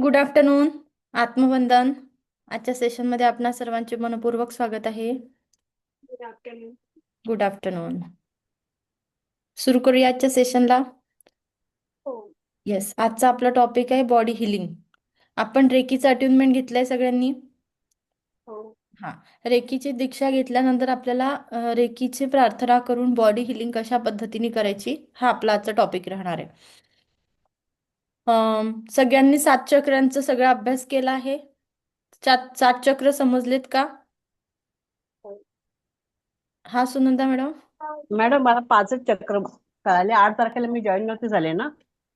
Good afternoon. आत्मवंदन. आजच्या सेशनमध्ये आपणा सर्वांचे मनपूर्वक स्वागत आहे. Good afternoon. Good afternoon. सुरू करूया आजच्या सेशनला. हो. येस, आजचा आपला टॉपिक आहे बॉडी हिलिंग. आपण रेकीचं अट्युनमेंट घेतलंय सगळ्यांनी. हो. हा. रेकीची दीक्षा घेतल्यानंतर आपल्याला रेकीची प्रार्थना करून बॉडी हिलिंग कशा पद्धतीने करायची हा आपला आजचा टॉपिक राहणार आहे. सगळ्यांनी 7 चक्रांचा सगळा अभ्यास केला आहे. 7 चक्र समजलेत का? हो. हा, सुनंदा मॅडम. मॅडम मला 5च चक्र कळाले. 8 तारखेला मी जॉईन नव्हती झाले ना.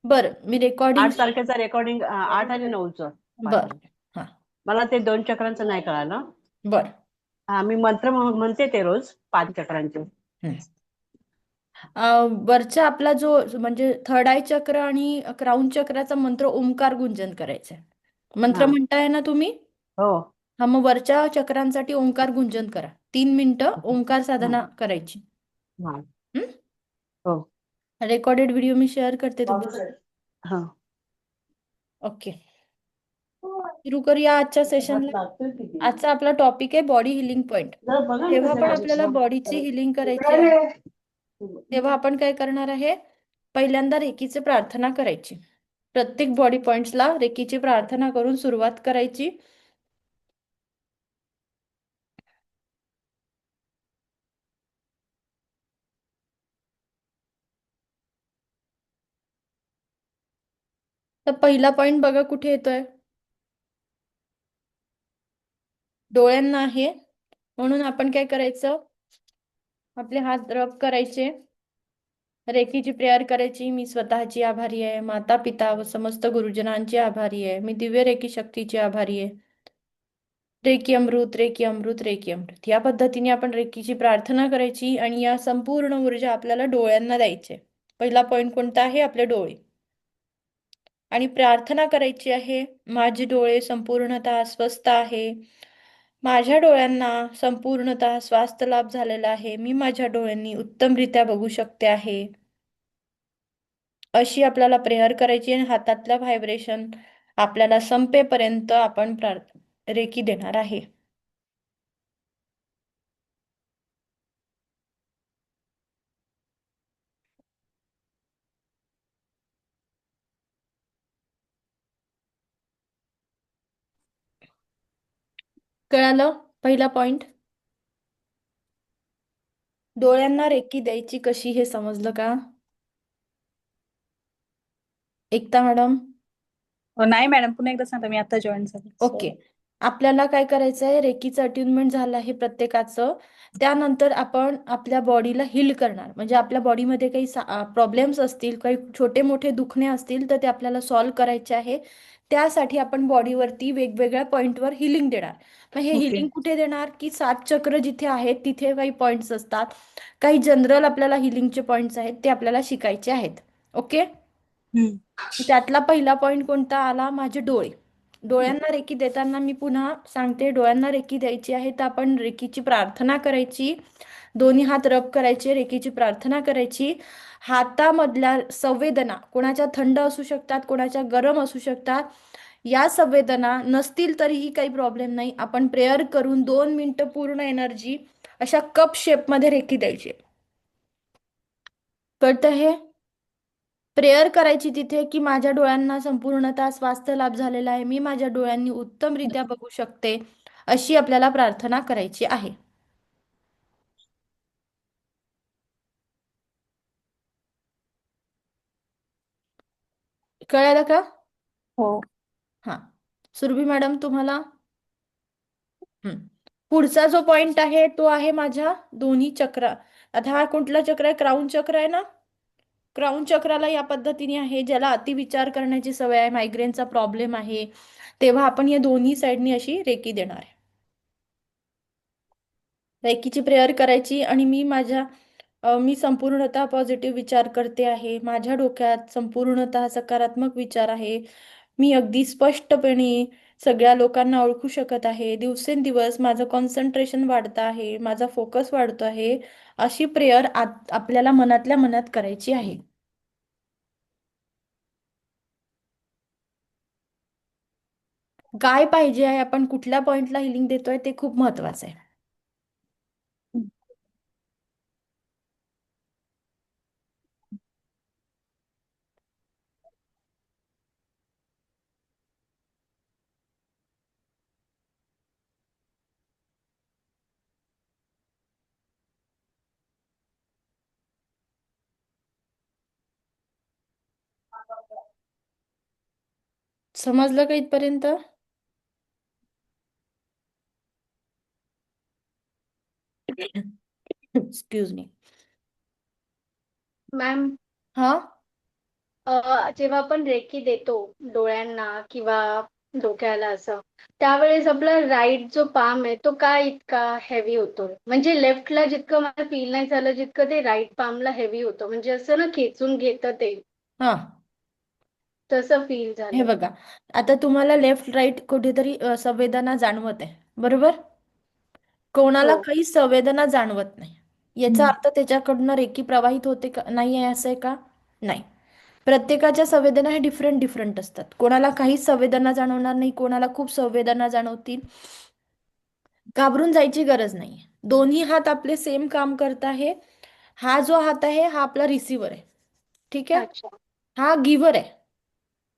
बरं, मी रेकॉर्डिंग. 8 तारखेचा रेकॉर्डिंग 8 आणि 9चं बर. पाठवलं. हा. मला ते 2 चक्रांचं नाही कळालं. बर. हा, मी मंत्र म्हणते ते रोज 5 चक्रांचे. हं. वरच्या आपला जो म्हणजे थर्ड आय चक्र आणि क्राऊन चक्राचा मंत्र ओंकार गुंजन करायचा आहे. मंत्र हा. म्हणताय ना तुम्ही? हो. हा, मग वरच्या चक्रांसाठी ओंकार गुंजन करा. 3 मिनिटं ओंकार हा. साधना करायची. हा. हो. रेकॉर्डेड व्हिडिओ मी शेअर करते तुमच्यासोबत. हा. ओके, सुरू करूया आजच्या सेशनला. आजचा आपला टॉपिक आहे बॉडी हिलिंग पॉइंट. जरा बघा ना जेव्हा कसं पण आपल्याला बॉडीची आहे. हिलिंग करायची आहे तेव्हा आपण काय करणार आहे? पहिल्यांदा रेकीची प्रार्थना करायची. प्रत्येक बॉडी पॉइंट्सला रेकीची प्रार्थना करून सुरुवात करायची. तर पहिला पॉइंट बघा कुठे येतोय? डोळ्यांना आहे. म्हणून आपण काय करायचं? आपले हात रब करायचे. रेकीची प्रेयर करायची. मी स्वतःची आभारी आहे, माता पिता व समस्त गुरुजनांची आभारी आहे, मी दिव्य रेकी शक्तीची आभारी आहे. रेकी अमृत, रेकी अमृत, रेकी अमृत, या पद्धतीने आपण रेकीची प्रार्थना करायची आणि या संपूर्ण ऊर्जा आपल्याला डोळ्यांना द्यायचे. पहिला पॉइंट कोणता आहे? आपले डोळे. आणि प्रार्थना करायची आहे, माझे डोळे संपूर्णतः स्वस्थ आहे, माझ्या डोळ्यांना संपूर्णतः स्वास्थ्य लाभ झालेला आहे, मी माझ्या डोळ्यांनी उत्तमरित्या बघू शकते आहे, अशी आपल्याला प्रेयर करायची. आणि हातातल्या व्हायब्रेशन आपल्याला संपेपर्यंत आपण रेकी देणार आहे. कळालं? पहिला पॉइंट. डोळ्यांना रेकी द्यायची कशी हे समजलं का? एकता मॅडम. नाही मॅडम, पुन्हा एकदा सांगता. मी आता जॉईन झाले. ओके. आपल्याला काय करायचं आहे? रेकीचं अट्युनमेंट झालं आहे प्रत्येकाचं. त्यानंतर आपण आपल्या बॉडीला हील करणार. म्हणजे आपल्या बॉडीमध्ये काही प्रॉब्लेम्स असतील, काही छोटे मोठे दुखणे असतील तर ते आपल्याला सॉल्व्ह करायचे आहे. त्यासाठी आपण बॉडीवरती वेगवेगळ्या पॉईंटवर हिलिंग देणार. मग हे ओके. हिलिंग कुठे देणार? की 7 चक्र जिथे आहेत तिथे काही पॉईंट्स असतात. काही जनरल आपल्याला हिलिंगचे पॉईंट्स आहेत ते आपल्याला शिकायचे आहेत. ओके. हम्म. त्यातला पहिला पॉईंट कोणता आला? माझे डोळे. डोळ्यांना रेकी देताना मी पुन्हा सांगते, डोळ्यांना रेकी द्यायची आहे तर आपण रेकीची प्रार्थना करायची. दोन्ही हात रब करायचे, रेकीची प्रार्थना करायची. हातामधल्या संवेदना कोणाच्या थंड असू शकतात, कोणाच्या गरम असू शकतात. या संवेदना नसतील तरीही काही प्रॉब्लेम नाही. आपण प्रेयर करून 2 मिनिटं पूर्ण एनर्जी अशा कप शेपमध्ये रेकी द्यायची. कळतं हे? प्रेयर करायची तिथे की माझ्या डोळ्यांना संपूर्णतः स्वास्थ्य लाभ झालेला आहे, मी माझ्या डोळ्यांनी उत्तमरित्या बघू शकते, अशी आपल्याला प्रार्थना करायची आहे. कळालं का? हो. हा. सुरभी मॅडम तुम्हाला? हम्म. पुढचा जो पॉइंट आहे तो आहे माझ्या दोन्ही चक्र. आता हा कुठला चक्र आहे? क्राऊन चक्र आहे ना. क्राऊन चक्राला या पद्धतीने आहे, ज्याला अतिविचार करण्याची सवय आहे, मायग्रेनचा प्रॉब्लेम आहे, तेव्हा आपण या दोन्ही साईडनी अशी रेकी देणार आहे. रेकीची प्रेयर करायची आणि मी संपूर्णतः पॉझिटिव्ह विचार करते आहे, माझ्या डोक्यात संपूर्णतः सकारात्मक विचार आहे, मी अगदी स्पष्टपणे सगळ्या लोकांना ओळखू शकत आहे, दिवसेंदिवस माझं कॉन्सन्ट्रेशन वाढतं आहे, माझा फोकस वाढतो आहे, अशी प्रेयर आपल्याला मनातल्या मनात करायची आहे. काय पाहिजे आहे, आपण कुठल्या पॉइंटला हिलिंग देतोय ते खूप महत्वाचं आहे. समजलं का इथपर्यंत? Excuse me. मॅम, हा, जेव्हा आपण रेकी देतो डोळ्यांना किंवा डोक्याला असं, त्यावेळेस आपला राईट जो पाम आहे तो का इतका हेवी होतो? म्हणजे लेफ्टला जितकं मला फील नाही झालं जितकं ते राईट पामला हेवी होतं, म्हणजे असं ना खेचून घेतं ते, हा. तसं फील हे झालं. बघा, आता तुम्हाला लेफ्ट राईट कुठेतरी संवेदना जाणवत आहे, बरोबर? कोणाला हो. काही संवेदना जाणवत नाही, याचा अर्थ त्याच्याकडनं रेकी प्रवाहित होते का नाही आहे असं आहे का? नाही. प्रत्येकाच्या संवेदना हे डिफरंट डिफरंट असतात. कोणाला काहीच संवेदना जाणवणार नाही, कोणाला खूप संवेदना जाणवतील. घाबरून जायची गरज नाही. दोन्ही हात आपले सेम काम करत आहे. हा जो हात आहे हा आपला रिसिव्हर आहे, ठीक आहे. अच्छा. हा गिव्हर आहे.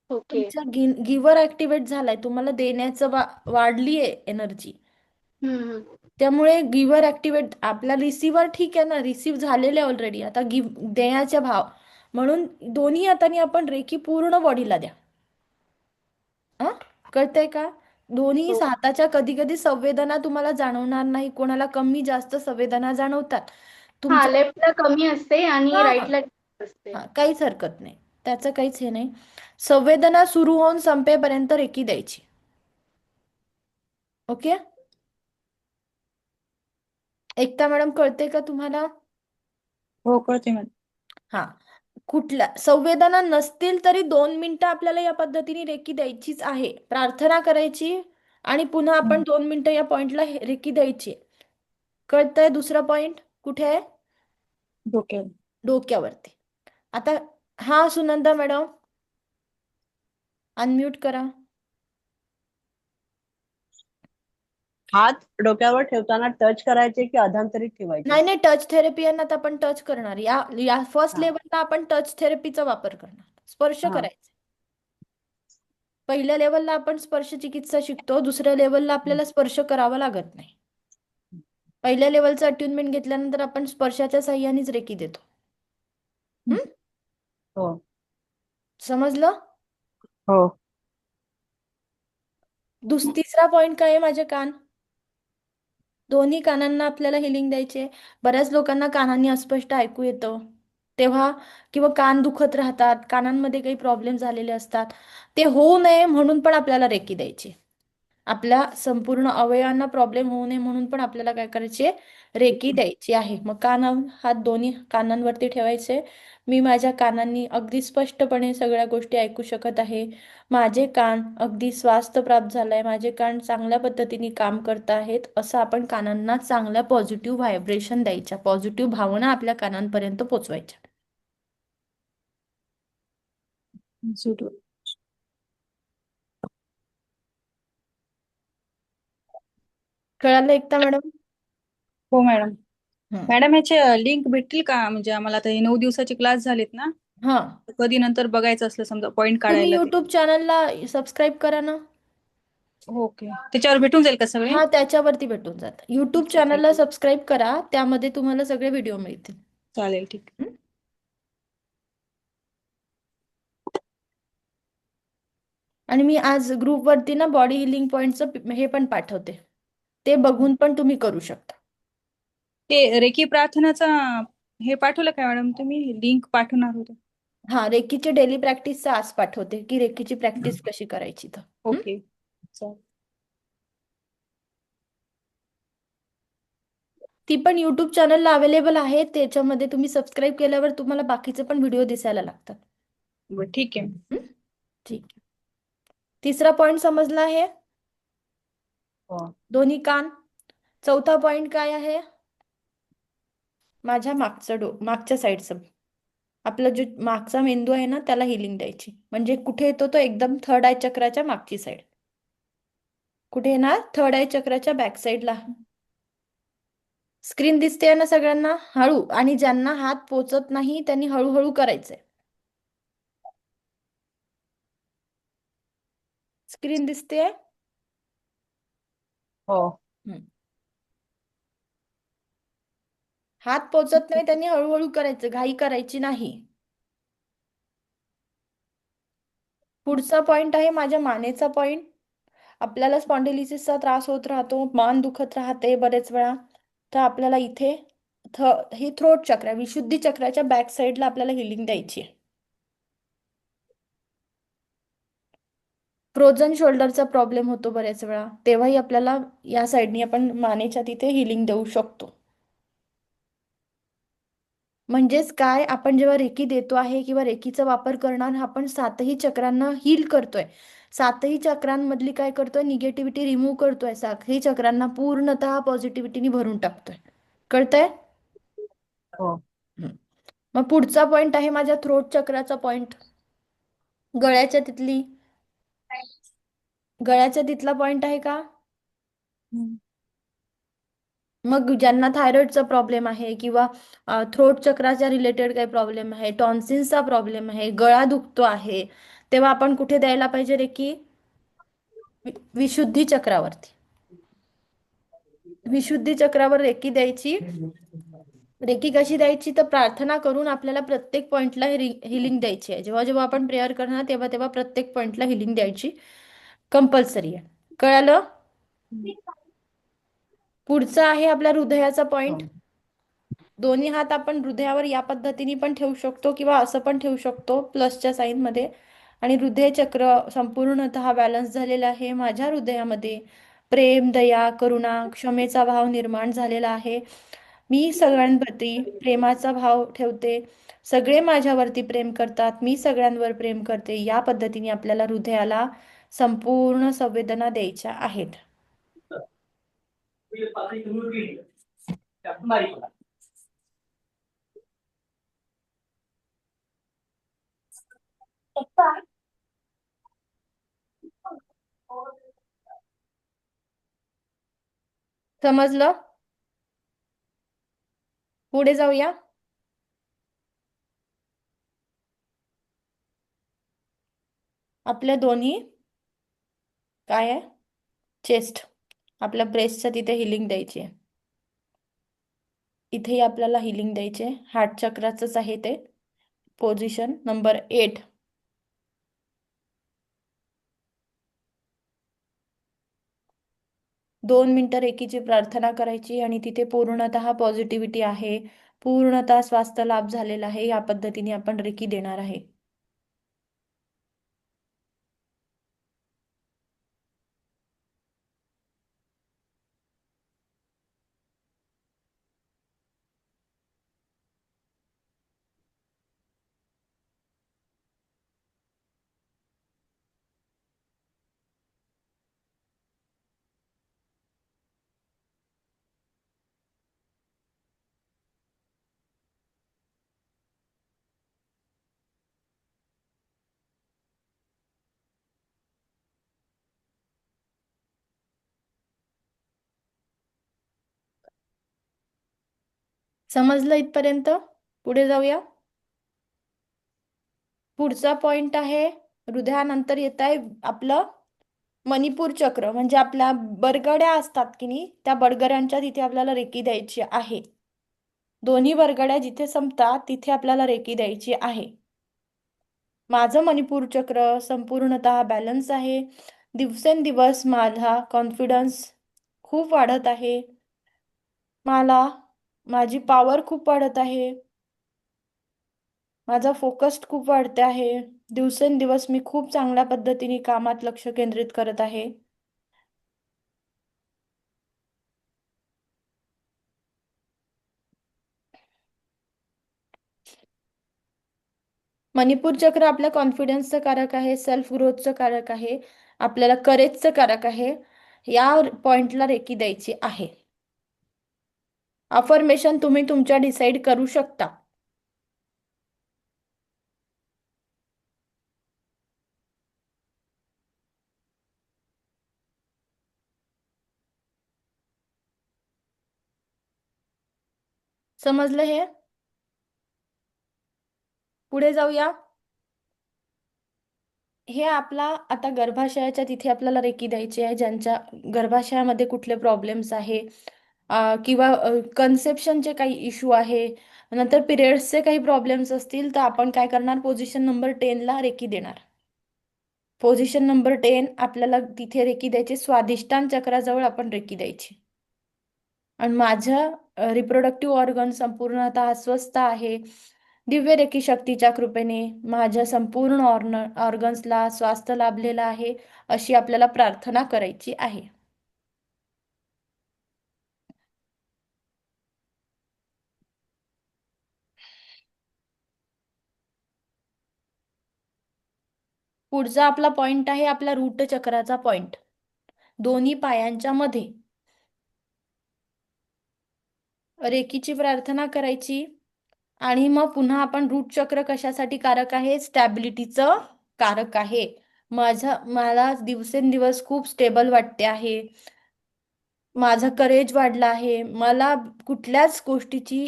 ओके. तुमचा गिव्हर ऍक्टिव्हेट झालाय, तुम्हाला देण्याचं वाढली आहे एनर्जी. हम्म. त्यामुळे गिव्हर ऍक्टिव्हेट, आपला रिसिव्हर ठीक आहे ना, रिसिव्ह झालेले ऑलरेडी, आता देण्याचा भाव म्हणून दोन्ही हाताने आपण रेकी पूर्ण बॉडीला द्या. हा, कळतंय का? दोन्ही हो. हाताच्या कधी कधी संवेदना तुम्हाला जाणवणार नाही, कोणाला कमी जास्त संवेदना जाणवतात हा, तुमच्या. लेफ्टला कमी असते आणि हा, राईटला असते. हा, काहीच हरकत नाही, त्याचं काहीच हे नाही. संवेदना सुरू होऊन संपेपर्यंत रेकी द्यायची. ओके. एकता मॅडम, कळते का तुम्हाला? हो, कळते मॅडम. हा. कुठल्या संवेदना नसतील तरी 2 मिनिटं आपल्याला या पद्धतीने रेकी द्यायचीच आहे. प्रार्थना करायची आणि पुन्हा आपण 2 मिनिटं या पॉइंटला रेकी द्यायची. कळतंय? दुसरा पॉइंट कुठे आहे? डोक्यावर. डोक्यावरती. आता हा, सुनंदा मॅडम, अनम्यूट करा. हात डोक्यावर ठेवताना टच करायचे की अधांतरित ठेवायचे? नाही नाही, टच थेरपी यांना तर आपण टच करणार. या या फर्स्ट हा लेवलला आपण टच थेरपीचा वापर करणार, स्पर्श हा करायचा. पहिल्या लेवलला आपण स्पर्श चिकित्सा शिकतो, दुसऱ्या लेवलला आपल्याला स्पर्श करावा लागत नाही. पहिल्या लेवलचं अट्युनमेंट घेतल्यानंतर आपण स्पर्शाच्या साह्यानेच रेकी देतो. हम्म? हो समजलं? हो तिसरा पॉइंट काय आहे? माझे कान. दोन्ही कानांना आपल्याला हिलिंग द्यायचे. बऱ्याच लोकांना कानांनी अस्पष्ट ऐकू येतं तेव्हा, किंवा कान दुखत राहतात, कानांमध्ये काही प्रॉब्लेम झालेले असतात, ते होऊ नये म्हणून पण आपल्याला रेकी द्यायची. आपल्या संपूर्ण अवयवांना प्रॉब्लेम होऊ नये म्हणून पण आपल्याला काय करायचे? रेकी द्यायची आहे. मग हात दोन्ही कानांवरती ठेवायचे. मी माझ्या कानांनी अगदी स्पष्टपणे सगळ्या गोष्टी ऐकू शकत आहे. माझे कान अगदी स्वास्थ्य प्राप्त झालंय, माझे कान चांगल्या पद्धतीने काम करत आहेत, असं आपण कानांना चांगल्या पॉझिटिव्ह व्हायब्रेशन द्यायच्या, पॉझिटिव्ह भावना आपल्या कानांपर्यंत पोचवायच्या. सुटू. कळालं एकता मॅडम? हो मॅडम. हं. मॅडम, ह्याचे लिंक भेटतील का? म्हणजे आम्हाला आता हे 9 दिवसाचे क्लास झालेत ना, हा, कधी नंतर बघायचं असलं समजा पॉइंट तुम्ही काढायला ते. युट्यूब चॅनलला सबस्क्राईब करा ना. ओके, त्याच्यावर भेटून जाईल का सगळे? हा, त्याच्यावरती भेटून जातं. युट्यूब ओके, चॅनलला सबस्क्राईब करा, त्यामध्ये तुम्हाला सगळे व्हिडिओ मिळतील. चालेल, ठीक. हं? आणि मी आज ग्रुपवरती ना बॉडी हिलिंग पॉईंटचं हे पण पाठवते, ते बघून पण तुम्ही करू शकता. ते रेकी प्रार्थनाचा हे पाठवलं काय मॅडम? तुम्ही लिंक पाठवणार होते. हा, रेकीची डेली प्रॅक्टिसचं आज पाठवते की रेकीची प्रॅक्टिस कशी करायची तर. हं? ओके, चालेल. ती पण युट्यूब चॅनलला अवेलेबल आहे, त्याच्यामध्ये तुम्ही सबस्क्राईब केल्यावर तुम्हाला बाकीचे पण व्हिडिओ दिसायला लागतात. बरं, ठीक आहे. हं? ठीक आहे. तिसरा पॉइंट समजला आहे? हो दोन्ही कान. चौथा पॉइंट काय आहे? माझ्या मागच्या साईडचं, आपला जो मागचा मेंदू आहे ना, त्याला हिलिंग द्यायची. म्हणजे कुठे येतो तो? एकदम थर्ड आय चक्राच्या मागची साईड. कुठे येणार? थर्ड आय चक्राच्या बॅक साईडला. स्क्रीन दिसते ना सगळ्यांना? हळू, आणि ज्यांना हात पोचत नाही त्यांनी हळूहळू करायचंय. स्क्रीन दिसते? हो. हात पोचत नाही त्यांनी हळूहळू करायचं, घाई करायची नाही. पुढचा पॉइंट आहे माझ्या मानेचा पॉइंट. आपल्याला स्पॉन्डिलिसिसचा त्रास होत राहतो, मान दुखत राहते बरेच वेळा, तर आपल्याला इथे ही थ्रोट चक्र, विशुद्धी चक्राच्या बॅक साईडला आपल्याला हिलिंग द्यायची आहे. फ्रोझन शोल्डरचा प्रॉब्लेम होतो बऱ्याच वेळा, तेव्हाही आपल्याला या साईडनी आपण मानेच्या तिथे हिलिंग देऊ शकतो. म्हणजेच काय, आपण जेव्हा रेकी देतो आहे किंवा रेकीचा वापर करणार, आपण सातही चक्रांना हील करतोय. सातही चक्रांमधली काय करतोय, निगेटिव्हिटी रिमूव्ह करतोय. सातही चक्रांना पूर्णतः पॉझिटिव्हिटीने भरून टाकतोय. कळतंय? हो. मग पुढचा पॉइंट आहे माझ्या थ्रोट चक्राचा पॉइंट. गळ्याच्या तिथली, गळ्याच्या तिथला पॉइंट आहे का? मग ज्यांना थायरॉइडचा प्रॉब्लेम आहे किंवा थ्रोट चक्राच्या रिलेटेड काही प्रॉब्लेम आहे, टॉन्सिल्सचा प्रॉब्लेम आहे, गळा दुखतो आहे, तेव्हा आपण कुठे द्यायला पाहिजे रेकी? विशुद्धी चक्रावरती. विशुद्धी चक्रावर रेकी द्यायची. रेकी कशी द्यायची? तर प्रार्थना करून आपल्याला प्रत्येक पॉइंटला हिलिंग द्यायची आहे. जेव्हा जेव्हा आपण प्रेयर करणार तेव्हा तेव्हा प्रत्येक पॉइंटला हिलिंग द्यायची कंपल्सरी आहे. कळालं? पुढचा आहे आपल्या हृदयाचा पॉइंट. दोन्ही हात आपण हृदयावर या पद्धतीने पण ठेवू शकतो किंवा असं पण ठेवू शकतो प्लसच्या साईन मध्ये. आणि हृदय चक्र संपूर्णतः बॅलन्स झालेलं आहे. माझ्या हृदयामध्ये प्रेम, दया, करुणा, क्षमेचा भाव निर्माण झालेला आहे. मी सगळ्यांप्रती प्रेमाचा भाव ठेवते. सगळे माझ्यावरती प्रेम करतात, मी सगळ्यांवर प्रेम करते. या पद्धतीने आपल्याला हृदयाला संपूर्ण संवेदना द्यायच्या आहेत. समजलं? पुढे जाऊया. आपल्या दोन्ही काय आहे, चेस्ट, आपल्या ब्रेस्टच्या तिथे हिलिंग द्यायची आहे. इथेही आपल्याला हिलिंग द्यायचे. हार्ट चक्राचंच आहे ते, पोझिशन नंबर 8. दोन मिनिटं रेकीची प्रार्थना करायची आणि तिथे पूर्णतः पॉझिटिव्हिटी आहे, पूर्णतः स्वास्थ्य लाभ झालेला आहे. या पद्धतीने आपण रेकी देणार आहे. समजलं इथपर्यंत? पुढे जाऊया. पुढचा पॉइंट आहे, हृदयानंतर येत आहे आपलं मणिपूर चक्र. म्हणजे आपल्या बरगड्या असतात की नाही, त्या बडगड्यांच्या तिथे आपल्याला रेकी द्यायची आहे. दोन्ही बरगड्या जिथे संपतात तिथे आपल्याला रेकी द्यायची आहे. माझं मणिपूर चक्र संपूर्णतः बॅलन्स आहे. दिवसेंदिवस माझा कॉन्फिडन्स खूप वाढत आहे. माझी पॉवर खूप वाढत आहे. माझा फोकस खूप वाढते आहे. दिवसेंदिवस मी खूप चांगल्या पद्धतीने कामात लक्ष केंद्रित करत आहे. मणिपूर चक्र आपल्या कॉन्फिडन्सचं कारक आहे, सेल्फ ग्रोथचं कारक आहे, आपल्याला करेजचं कारक आहे. या पॉइंटला रेकी द्यायची आहे. अफर्मेशन तुम्ही तुमच्या डिसाईड करू शकता. समजलं हे? पुढे जाऊया. हे आपला आता गर्भाशयाच्या तिथे आपल्याला रेकी द्यायची आहे, ज्यांच्या गर्भाशयामध्ये कुठले प्रॉब्लेम्स आहे, किंवा कन्सेप्शनचे काही इश्यू आहे, नंतर पिरियड्सचे काही प्रॉब्लेम्स असतील, तर आपण काय करणार, पोझिशन नंबर 10 ला रेकी देणार. पोझिशन नंबर 10 आपल्याला तिथे रेकी द्यायची, स्वादिष्टान चक्राजवळ आपण रेकी द्यायची. आणि माझं रिप्रोडक्टिव्ह ऑर्गन संपूर्णतः स्वस्थ आहे. दिव्य रेकी शक्तीच्या कृपेने माझ्या संपूर्ण ऑर्गन्सला स्वास्थ्य लाभलेलं आहे, अशी आपल्याला प्रार्थना करायची आहे. पुढचा आपला पॉइंट आहे आपला रूट चक्राचा पॉइंट, दोन्ही पायांच्या मध्ये रेकीची प्रार्थना करायची. आणि मग पुन्हा आपण रूट चक्र कशासाठी कारक आहे, स्टॅबिलिटीचं कारक आहे. मला दिवसेंदिवस खूप स्टेबल वाटते आहे, माझं करेज वाढलं आहे, मला कुठल्याच गोष्टीची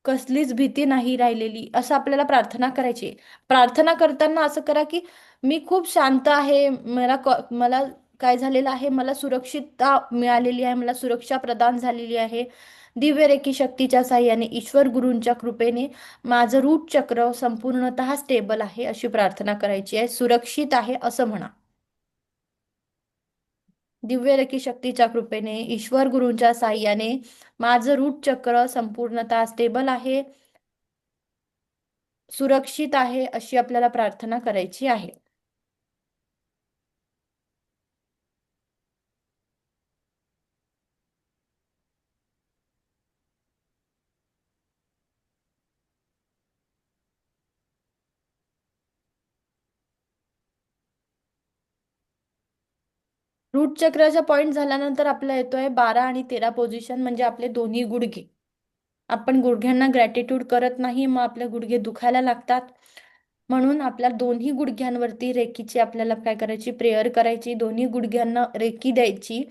कसलीच भीती नाही राहिलेली, असं आपल्याला प्रार्थना करायची. प्रार्थना करताना असं करा की मी खूप शांत आहे, मला काय झालेलं आहे, मला सुरक्षितता मिळालेली आहे, मला सुरक्षा प्रदान झालेली आहे. दिव्य रेकी शक्तीच्या साह्याने, ईश्वर गुरूंच्या कृपेने माझं रूट चक्र संपूर्णतः स्टेबल आहे, अशी प्रार्थना करायची आहे. सुरक्षित आहे असं म्हणा. दिव्य रेकी शक्तीच्या कृपेने, ईश्वर गुरूंच्या साह्याने माझं रूट चक्र संपूर्णतः स्टेबल आहे, सुरक्षित आहे, अशी आपल्याला प्रार्थना करायची आहे. रूट चक्राचा पॉइंट झाल्यानंतर आपला येतोय 12 आणि 13 पोझिशन, म्हणजे आपले दोन्ही गुडघे. आपण गुडघ्यांना ग्रॅटिट्यूड करत नाही, मग आपले गुडघे दुखायला लागतात. म्हणून आपल्या दोन्ही गुडघ्यांवरती रेकीची आपल्याला काय करायची, प्रेयर करायची, दोन्ही गुडघ्यांना रेकी द्यायची.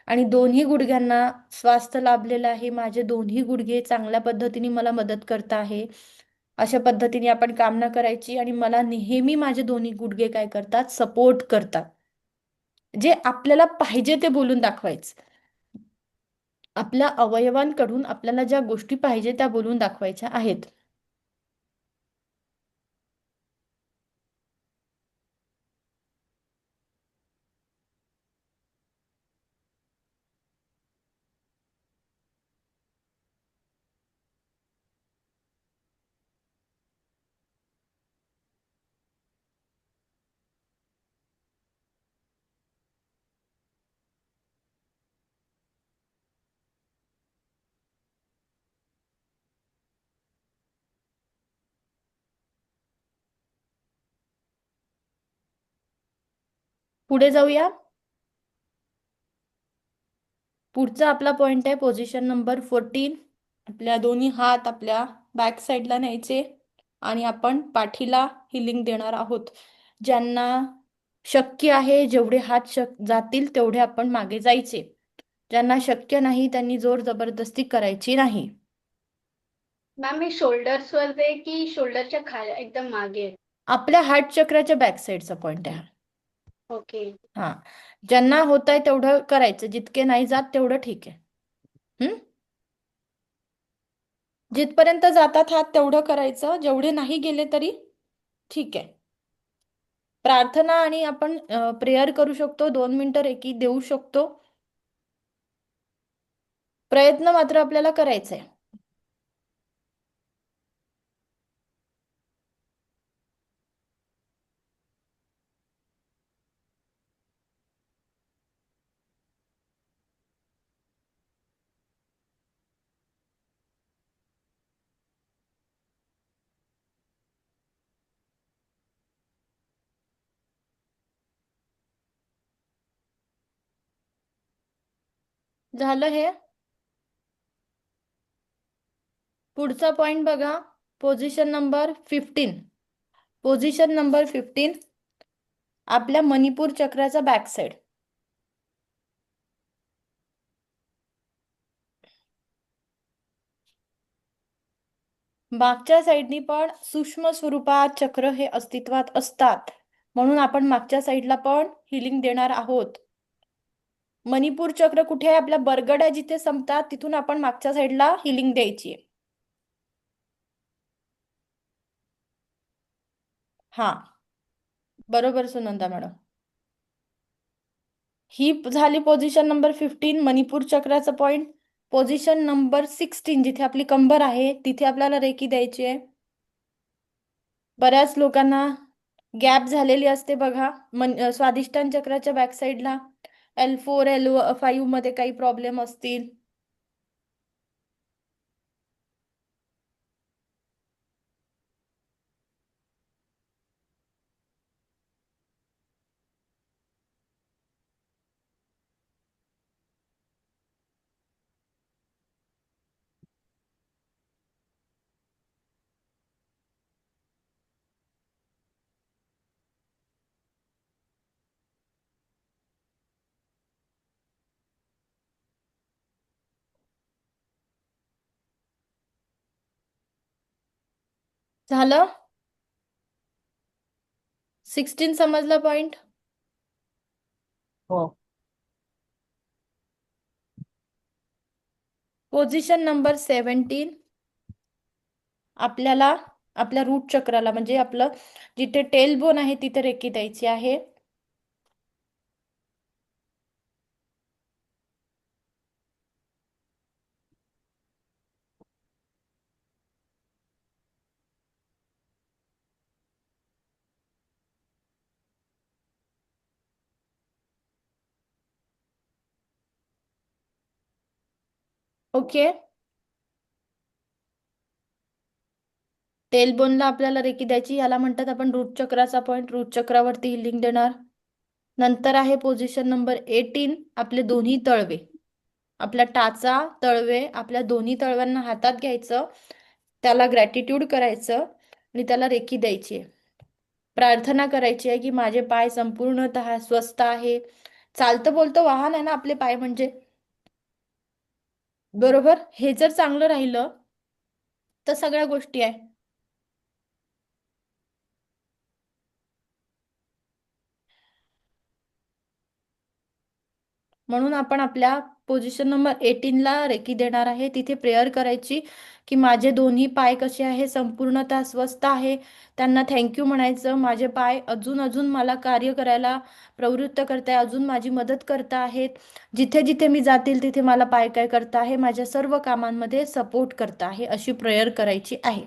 आणि दोन्ही गुडघ्यांना स्वास्थ्य लाभलेलं आहे, माझे दोन्ही गुडघे चांगल्या पद्धतीने मला मदत करत आहे, अशा पद्धतीने आपण कामना करायची. आणि मला नेहमी माझे दोन्ही गुडघे काय करतात, सपोर्ट करतात. जे आपल्याला पाहिजे ते बोलून दाखवायचं. आपल्या अवयवांकडून आपल्याला ज्या गोष्टी पाहिजे त्या बोलून दाखवायच्या आहेत. पुढे जाऊया. पुढचा आपला पॉइंट आहे पोझिशन नंबर 14. आपल्या दोन्ही हात आपल्या बॅक साईडला न्यायचे आणि आपण पाठीला हिलिंग देणार आहोत. ज्यांना शक्य आहे, जेवढे हात जातील तेवढे आपण मागे जायचे. ज्यांना शक्य नाही त्यांनी जोर जबरदस्ती करायची नाही. मॅम मी शोल्डर्स वर दे की शोल्डरच्या खाली एकदम मागे? आपल्या हार्ट चक्राच्या बॅक साईडचा पॉइंट आहे. ओके. हा, ज्यांना होत आहे तेवढं करायचं, जितके नाही जात तेवढं ठीक आहे. जिथपर्यंत जातात हात तेवढं करायचं, जेवढे नाही गेले तरी ठीक आहे. प्रार्थना आणि आपण प्रेयर करू शकतो, 2 मिनिटं रेकी देऊ शकतो. प्रयत्न मात्र आपल्याला करायचा आहे. झालं हे. पुढचा पॉइंट बघा, पोझिशन नंबर 15. पोझिशन नंबर 15 आपल्या मणिपूर चक्राचा बॅक साइड. मागच्या साईडनी पण सूक्ष्म स्वरूपात चक्र हे अस्तित्वात असतात, म्हणून आपण मागच्या साईडला पण हिलिंग देणार आहोत. मणिपूर चक्र कुठे आहे? आपल्या बरगड्या जिथे संपतात तिथून आपण मागच्या साईडला हिलिंग द्यायची आहे. हा, बरोबर सुनंदा मॅडम. ही झाली पोझिशन नंबर 15 मणिपूर चक्राचं पॉइंट. पोझिशन नंबर 16 जिथे आपली कंबर आहे तिथे आपल्याला रेकी द्यायची आहे. बऱ्याच लोकांना गॅप झालेली असते बघा. स्वादिष्टान चक्राच्या बॅक साईडला L4 L5 मध्ये काही प्रॉब्लेम असतील. झालं? 16 समजलं पॉइंट? हो. पोझिशन नंबर 17 आपल्याला आपल्या रूट चक्राला म्हणजे आपलं जिथे टेल बोन आहे तिथे रेकी द्यायची आहे. ओके. टेल बोनला आपल्याला रेकी द्यायची, याला म्हणतात आपण रूट चक्राचा पॉइंट. रूट चक्रावरती हिलिंग देणार. नंतर आहे पोझिशन नंबर 18 आपले दोन्ही तळवे. आपल्या टाचा तळवे आपल्या दोन्ही तळव्यांना हातात घ्यायचं, त्याला ग्रॅटिट्यूड करायचं आणि त्याला रेकी द्यायची आहे. प्रार्थना करायची आहे की माझे पाय संपूर्णतः स्वस्थ आहे. चालतं बोलतं वाहन आहे ना आपले पाय म्हणजे, बरोबर. हे जर चांगलं राहिलं तर सगळ्या गोष्टी आहे. म्हणून आपण आपल्या पोझिशन नंबर 18 ला रेकी देणार आहे. तिथे प्रेयर करायची की माझे दोन्ही पाय कसे आहे, संपूर्णतः स्वस्थ आहे. त्यांना थँक्यू म्हणायचं. माझे पाय अजून अजून मला कार्य करायला प्रवृत्त करताय, अजून माझी मदत करता आहेत. जिथे जिथे मी जातील तिथे मला पाय काय करता आहे, माझ्या सर्व कामांमध्ये सपोर्ट करता आहे, अशी प्रेयर करायची आहे.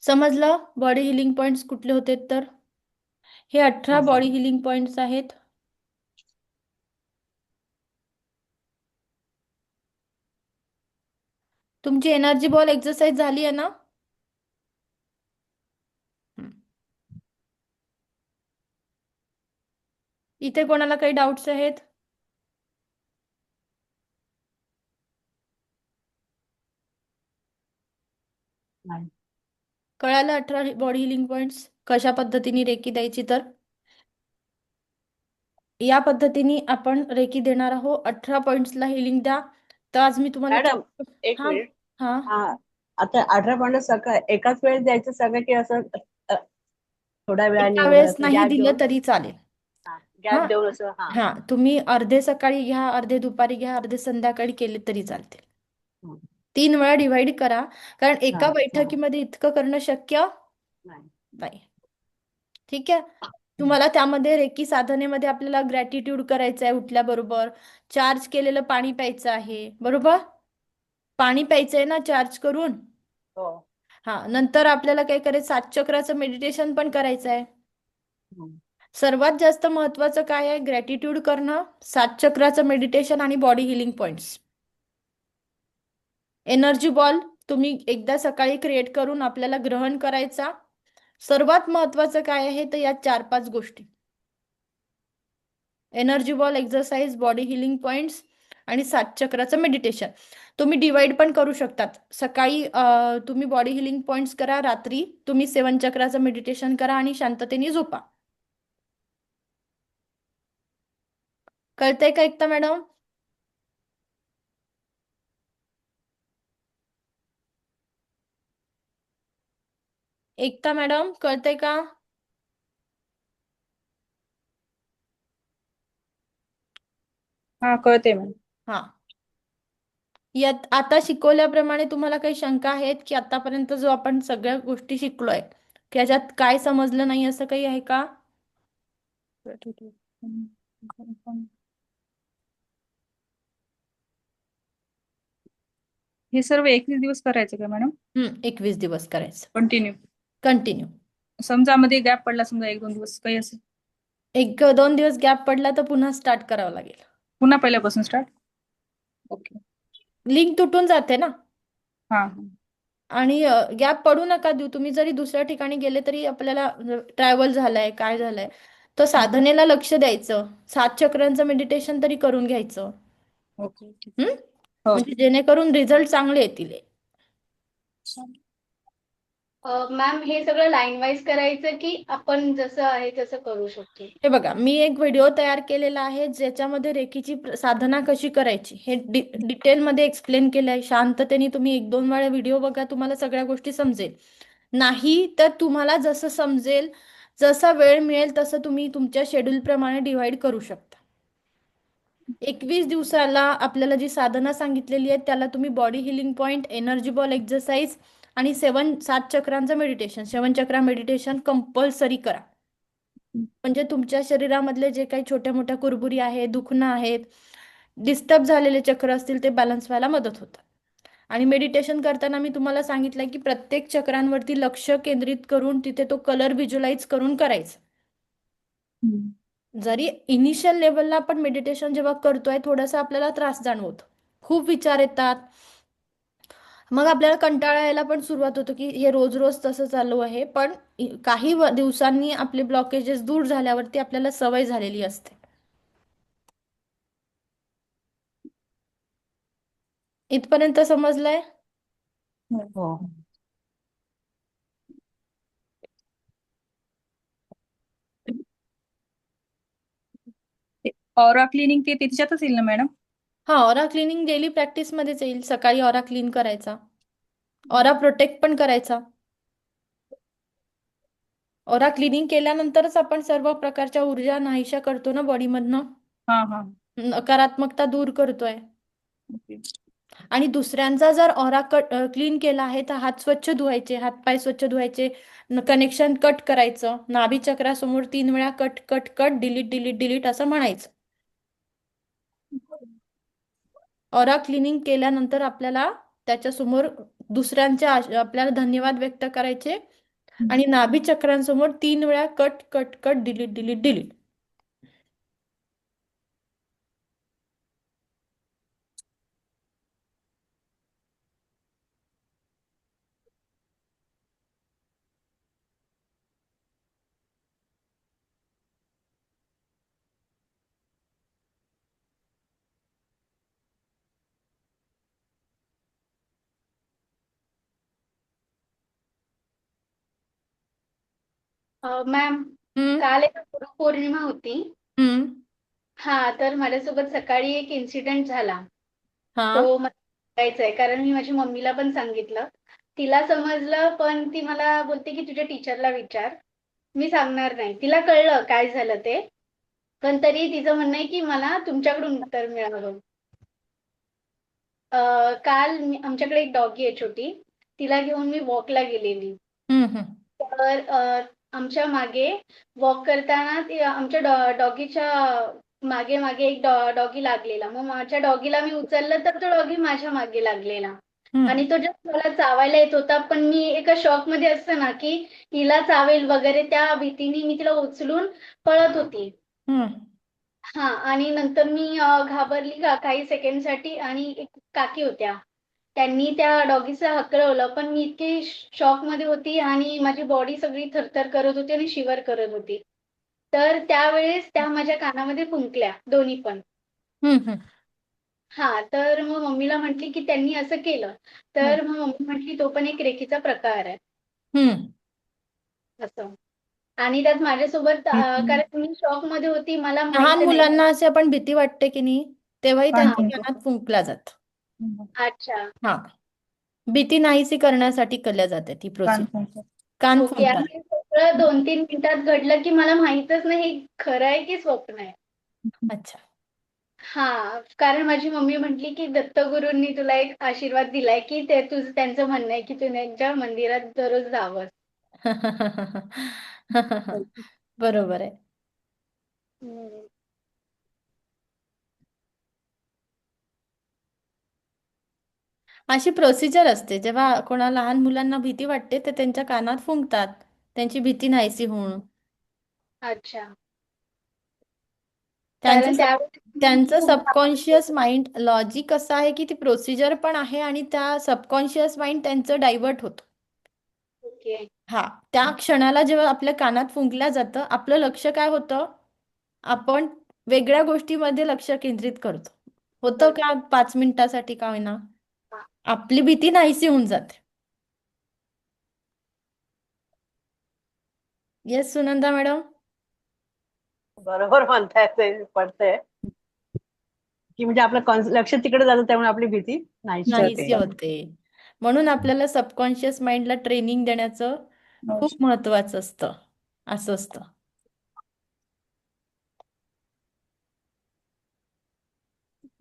समजलं बॉडी हिलिंग पॉइंट्स कुठले होते तर? हे 18 बॉडी हिलिंग पॉइंट्स आहेत. तुमची एनर्जी बॉल एक्सरसाइज झाली आहे ना? इथे कोणाला काही डाऊट्स आहेत? नाही. कळालं 18 बॉडी हिलिंग पॉइंट्स कशा पद्धतीने रेकी द्यायची तर? या पद्धतीने आपण रेकी देणार आहोत. 18 पॉइंट्सला हिलिंग द्या. तर आज मी तुम्हाला मॅडम, एक हा मिनिट. हा हा, आता 18 पॉईंट सगळं एकाच वेळेस द्यायचं सगळं की असं थोड्या वेळाने एका वगैरे वेळेस असं नाही गॅप दिलं देऊन? तरी चालेल. गॅप हा देऊन असं. हा. हा, तुम्ही अर्धे सकाळी घ्या, अर्धे दुपारी घ्या, अर्धे संध्याकाळी केले तरी चालतील. हं. 3 वेळा डिवाइड करा, कारण हा, एका हा. बैठकीमध्ये इतकं करणं शक्य नाही. नाही. ठीक आहे. तुम्हाला त्यामध्ये रेकी साधनेमध्ये आपल्याला ग्रॅटिट्यूड करायचं आहे. उठल्याबरोबर चार्ज केलेलं पाणी प्यायचं आहे, बरोबर. पाणी प्यायचं आहे ना चार्ज करून. हो. हा, नंतर आपल्याला काय करायचं, 7 चक्राचं मेडिटेशन पण करायचं आहे. हं. सर्वात जास्त महत्वाचं काय आहे? ग्रॅटिट्यूड करणं, 7 चक्राचं मेडिटेशन आणि body healing points. Energy ball तुम्ही एकदा सकाळी क्रिएट करून आपल्याला ग्रहण करायचा. सर्वात महत्वाचं काय आहे तर या 4-5 गोष्टी: energy ball exercise, body healing points आणि 7 चक्राचं मेडिटेशन. तुम्ही डिवाइड पण करू शकतात. सकाळी तुम्ही बॉडी हिलिंग पॉइंट्स करा, रात्री तुम्ही 7 चक्राचं मेडिटेशन करा आणि शांततेने झोपा. कळतंय का एकता मॅडम? एकता मॅडम कळतंय का? हा, कळते मॅम. हा. यात आता शिकवल्याप्रमाणे तुम्हाला काही शंका आहेत की आतापर्यंत जो आपण सगळ्या गोष्टी शिकलोय त्याच्यात काय समजलं नाही असं काही आहे का? हे सर्व 21 दिवस करायचं का मॅडम? 21 दिवस करायचं कंटिन्यू. कंटिन्यू. समजा मध्ये गॅप पडला, समजा 1-2 दिवस काही असं, 1-2 दिवस गॅप पडला तर पुन्हा स्टार्ट करावं लागेल. पुन्हा पहिल्यापासून स्टार्ट. ओके. लिंक तुटून जाते ना. हा. आणि गॅप पडू नका देऊ. तुम्ही जरी दुसऱ्या ठिकाणी गेले तरी आपल्याला ट्रॅव्हल झालंय काय झालंय तर साधनेला लक्ष द्यायचं. 7 चक्रांचं मेडिटेशन तरी करून घ्यायचं. ओके. हम्म? हो. म्हणजे जेणेकरून रिझल्ट चांगले येतील. मॅम हे सगळं लाईन वाईज करायचं की आपण जसं आहे तसं करू शकतो? हे बघा, मी एक व्हिडिओ तयार केलेला आहे ज्याच्यामध्ये रेकीची साधना कशी करायची हे डिटेलमध्ये एक्सप्लेन केलं आहे. शांततेने तुम्ही 1-2 वेळा व्हिडिओ बघा, तुम्हाला सगळ्या गोष्टी समजेल. नाही तर तुम्हाला जसं समजेल, जसा वेळ मिळेल तसं तुम्ही तुमच्या शेड्यूल प्रमाणे डिवाइड करू शकता. 21 दिवसाला आपल्याला जी साधना सांगितलेली आहे त्याला तुम्ही body healing point, energy ball exercise आणि 7 चक्रांचं मेडिटेशन, 7 चक्रा मेडिटेशन कंपल्सरी करा. म्हणजे तुमच्या शरीरामधले जे काही छोट्या मोठ्या कुरबुरी आहेत, दुखणं आहेत, डिस्टर्ब झालेले चक्र असतील ते बॅलन्स व्हायला मदत होतं. आणि मेडिटेशन करताना मी तुम्हाला सांगितलंय की प्रत्येक चक्रांवरती लक्ष केंद्रित करून तिथे तो कलर व्हिज्युअलाइज करून करायचा. जरी इनिशियल लेवलला आपण मेडिटेशन जेव्हा करतोय थोडासा आपल्याला त्रास जाणवतो, खूप विचार येतात, मग आपल्याला कंटाळा यायला पण सुरुवात होतो की हे रोज रोज तसं चालू आहे. पण काही दिवसांनी आपले ब्लॉकेजेस दूर झाल्यावरती आपल्याला सवय झालेली असते. इथपर्यंत समजलंय? हो. ऑरा क्लिनिंग ते त्याच्यातच येईल ना मॅडम? हा, ऑरा क्लिनिंग डेली प्रॅक्टिस मध्येच येईल. सकाळी ऑरा क्लीन करायचा, ऑरा प्रोटेक्ट पण करायचा. ऑरा क्लिनिंग केल्यानंतरच आपण सर्व प्रकारच्या ऊर्जा नाहीशा करतो ना बॉडीमधनं, हा. नकारात्मकता दूर करतोय. ओके. आणि दुसऱ्यांचा जर ऑरा क्लीन केला आहे तर हात स्वच्छ धुवायचे, हातपाय स्वच्छ धुवायचे, कनेक्शन कट करायचं, नाभी चक्रासमोर 3 वेळा cut cut cut, delete delete delete असं म्हणायचं. ऑरा क्लिनिंग केल्यानंतर आपल्याला त्याच्यासमोर दुसऱ्यांच्या आपल्याला धन्यवाद व्यक्त करायचे आणि नाभी चक्रांसमोर 3 वेळा cut cut cut, delete delete delete. Ma'am हम्म. काल एक गुरुपौर्णिमा होती. हम्म. हा, तर माझ्यासोबत सकाळी एक इन्सिडेंट झाला. हा. तो मला सांगायचा आहे कारण मी माझ्या मम्मीला पण सांगितलं. तिला समजलं पण ती मला बोलते की तुझ्या टीचरला विचार, मी सांगणार नाही. तिला कळलं काय झालं ते, पण तरी तिचं म्हणणं आहे की मला तुमच्याकडून उत्तर मिळावं. काल आमच्याकडे एक डॉगी आहे छोटी, तिला घेऊन मी वॉकला गेलेली. हम्म. तर आमच्या मागे वॉक करताना आमच्या डॉगीच्या मागे मागे एक डॉगी लागलेला. मग माझ्या डॉगीला मी उचललं तर तो डॉगी माझ्या मागे लागलेला आणि तो जस्ट मला चावायला येत होता. पण मी एका शॉक मध्ये असते ना की हिला चावेल वगैरे, त्या भीतीने मी तिला उचलून पळत होती. हा, आणि नंतर मी घाबरली काही सेकंडसाठी आणि एक काकी होत्या, त्यांनी त्या डॉगीचं हकलवलं. पण मी इतकी शॉक मध्ये होती आणि माझी बॉडी सगळी थरथर करत होती आणि शिवर करत होती. तर त्यावेळेस त्या माझ्या कानामध्ये फुंकल्या दोन्ही पण. हा, तर मग मम्मीला म्हटली की त्यांनी असं केलं. हं. तर मग मम्मी म्हटली तो पण एक रेकीचा प्रकार आहे हम्म. असं. आणि त्यात माझ्यासोबत हम्म. कारण मी शॉक मध्ये होती, मला लहान माहित नाही. मुलांना असे आपण भीती वाटते की नाही, तेव्हाही कान त्यांच्या फुंकतो. कानात फुंकल्या जात. अच्छा. हा, भीती नाहीशी करण्यासाठी केल्या जाते ती कान प्रोसिजर. फुंकतो. कान ओके. फुंकतात. आणि हे सगळं 2-3 मिनिटात घडलं की मला माहीतच नाही हे खरं आहे की स्वप्न आहे. अच्छा. हां, कारण माझी मम्मी म्हटली की दत्तगुरूंनी तुला एक आशीर्वाद दिलाय की ते तुझं त्यांचं म्हणणं आहे की तू त्यांच्या मंदिरात दररोज जावंस. बरोबर आहे. हं. अशी प्रोसिजर असते, जेव्हा कोणा लहान मुलांना भीती वाटते ते त्यांच्या कानात फुंकतात, त्यांची भीती नाहीशी होऊन. अच्छा. त्यांचं कारण सब त्यावेळेस मी त्यांचं खूप घाबरले. सबकॉन्शियस माइंड लॉजिक असं आहे की ती प्रोसिजर पण आहे आणि त्या सबकॉन्शियस माइंड त्यांचं डायव्हर्ट होतं. ओके. हा, त्या क्षणाला जेव्हा आपल्या कानात फुंकल्या जातं, आपलं लक्ष काय होतं, आपण वेगळ्या गोष्टीमध्ये लक्ष केंद्रित करतो. होतं का, करतो. 5 मिनिटासाठी का होईना, हां. आपली भीती नाहीशी होऊन जाते. Yes Sunanda madam. बरोबर म्हणताय, ते पडतंय की म्हणजे आपलं लक्ष तिकडे जातं, त्यामुळे आपली भीती नाहीशी नाहीशी होते. होते. म्हणून आपल्याला सबकॉन्शियस माइंडला ट्रेनिंग देण्याचं खूप महत्वाचं असतं. असं असतं.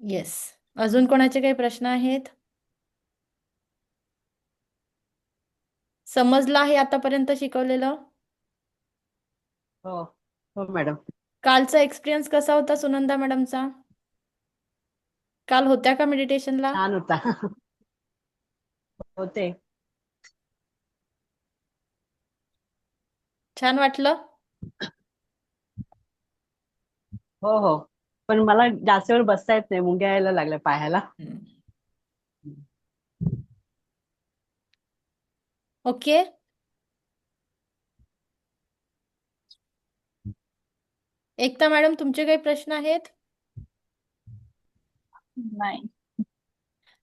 येस. अजून कोणाचे काही प्रश्न आहेत? समजलं आहे आतापर्यंत शिकवलेलं? हो हो मॅडम. कालचा एक्सपिरियन्स कसा होता सुनंदा मॅडमचा? काल होत्या का मेडिटेशनला? छान होता. होते. छान वाटलं? हो हो, पण मला जास्त वेळ बसता येत नाही, मुंग्या यायला लागल्या पायाला. ओके. एकता मॅडम, तुमचे काही प्रश्न आहेत? नाही.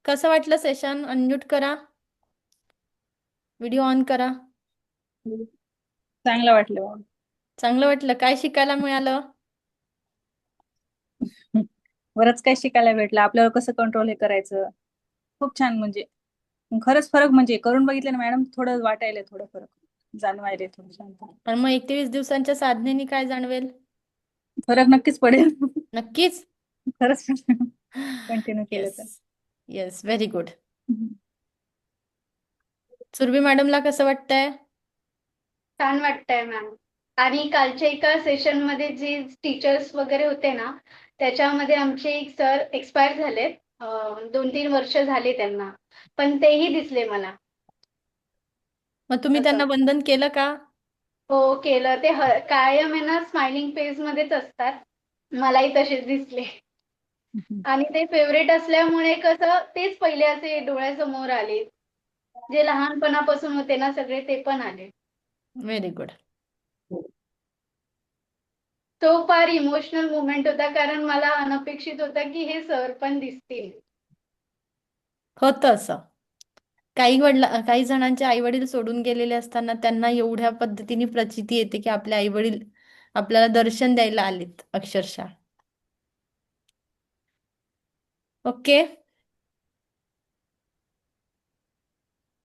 कसं वाटलं सेशन? अनम्यूट करा. व्हिडिओ ऑन करा. चांगलं वाटलं मॅम. चांगलं वाटलं? काय शिकायला मिळालं? बरंच काही शिकायला भेटलं, आपल्यावर कसं कंट्रोल हे करायचं. खूप छान, म्हणजे खरंच फरक, म्हणजे करून बघितलं ना मॅडम, थोडं वाटायला, थोडं फरक जाणवायला, थोडं शांत. आणि मग 21 दिवसांच्या साधनेने काय जाणवेल? फरक नक्कीच पडेल. नक्कीच. खरंच कंटिन्यू केलं येस. तर. Yes, very good. सुरभी मॅडमला कसं वाटतंय? छान वाटतंय मॅम. आणि कालच्या एका सेशनमध्ये जे टीचर्स वगैरे होते ना, त्याच्यामध्ये आमचे एक सर एक्सपायर झालेत. 2-3 वर्ष झाले त्यांना. पण तेही दिसले मला मग तुम्ही असं. त्यांना वंदन केलं का? हो, केलं. ते कायम आहे ना स्माइलिंग फेजमध्येच असतात. मलाही तसेच दिसले. आणि ते फेव्हरेट असल्यामुळे कसं तेच पहिले असे डोळ्यासमोर आले. जे लहानपणापासून होते ना सगळे, ते पण आले. Very good. तो फार इमोशनल मोमेंट होता, कारण मला अनपेक्षित होता की हे सर पण दिसतील. होतं असं. काही जणांचे आई वडील सोडून गेलेले असताना त्यांना एवढ्या पद्धतीने प्रचिती येते की आपले आई वडील आपल्याला दर्शन द्यायला आलेत अक्षरशः. ओके.